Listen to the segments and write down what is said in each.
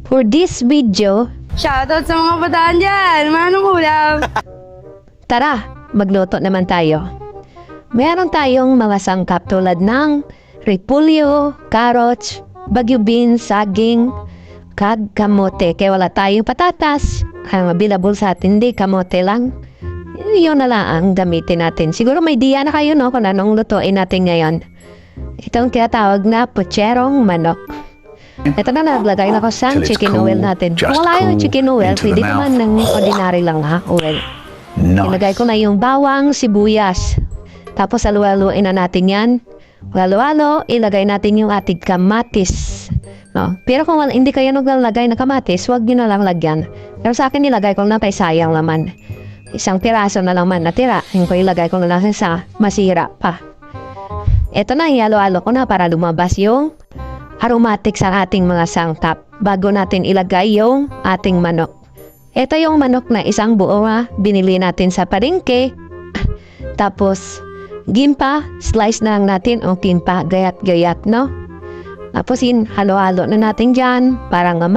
For this video, Shoutout sa mga bataan dyan! Manong ulam! tara, magluto naman tayo. Meron tayong mga sangkap tulad ng repolyo, carrots, bagyo beans, saging, kag kamote. Kaya wala tayong patatas. Ang available sa atin, di kamote lang. Yun na lang ang gamitin natin. Siguro may idea na kayo, no, kung anong lutuin natin ngayon. Itong tinatawag na pucherong manok. Ito na, naglagay na ko sa chicken oil natin. Kung wala yung chicken oil, pwede naman ng ordinary lang, ha, oil. Ilagay ko na yung bawang, sibuyas. Tapos halu-haluin na natin yan. Halo-halo, ilagay natin yung ating kamatis. No? Pero kung hindi kayo naglalagay ng kamatis, huwag nyo na lang lagyan. Pero sa akin nilagay ko na kay sayang naman. Isang piraso na lang man natira. Yung ko ilagay ko na lang sa masira pa. Ito na, halo-halo ko na para lumabas yung aromatic sa ating mga sangkap bago natin ilagay yung ating manok. Ito yung manok na isang buo binili natin sa palengke. Tapos gimpa, slice na lang natin o gimpa, gayat-gayat, no? Tapos halo-halo na natin dyan para nga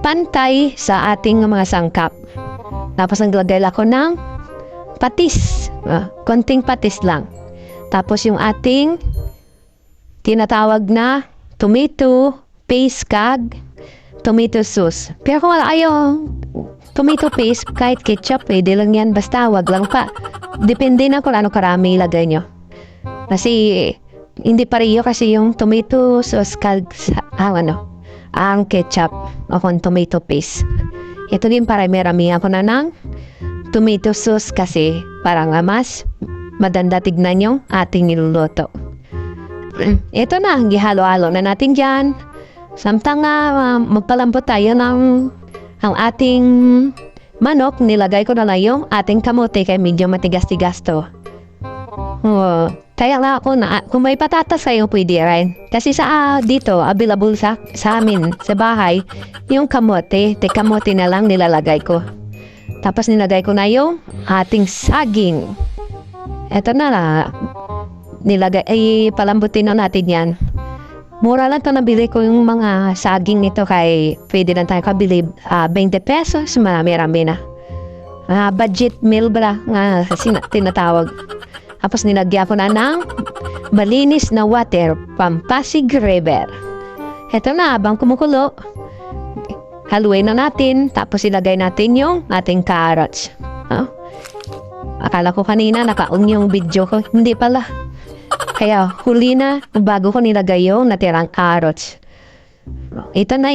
pantay sa ating mga sangkap. Tapos naglagay ako ng patis, konting patis lang. Tapos yung ating tinatawag na tomato paste kag tomato sauce. Pero kung wala ayaw tomato paste, kahit ketchup, pwede lang yan. Basta wag lang pa. Depende na kung ano karami ilagay nyo. Kasi hindi pareho kasi yung tomato sauce kag ang ketchup o kung tomato paste. Ito din para marami ako na ng tomato sauce kasi para nga mas madanda tignan yung ating niluluto. Ito na, gihalo-halo na natin dyan. Samtang magpalambot tayo ng ang ating manok, nilagay ko na lang yung ating kamote kaya medyo matigas-tigas to. Kaya nga ako na, kung may patatas kayo pwede rin. Kasi sa dito, available sa amin, sa bahay, yung kamote, kamote na lang nilalagay ko. Tapos nilagay ko na yung ating saging. Ito na palambutin na natin yan. Mura lang ito nabili ko yung mga saging nito kay pwede lang tayo kabili 20 pesos, marami na. Budget meal ba nga tinatawag. Tapos nilagyan ko na ng malinis na water, Pampasig River. Ito na, habang kumukulo, haluin na natin, tapos ilagay natin yung ating carrots. Akala ko kanina naka-on yung video ko, hindi pala. Kaya huli na bago ko nilagay yung natirang carrots. Ito na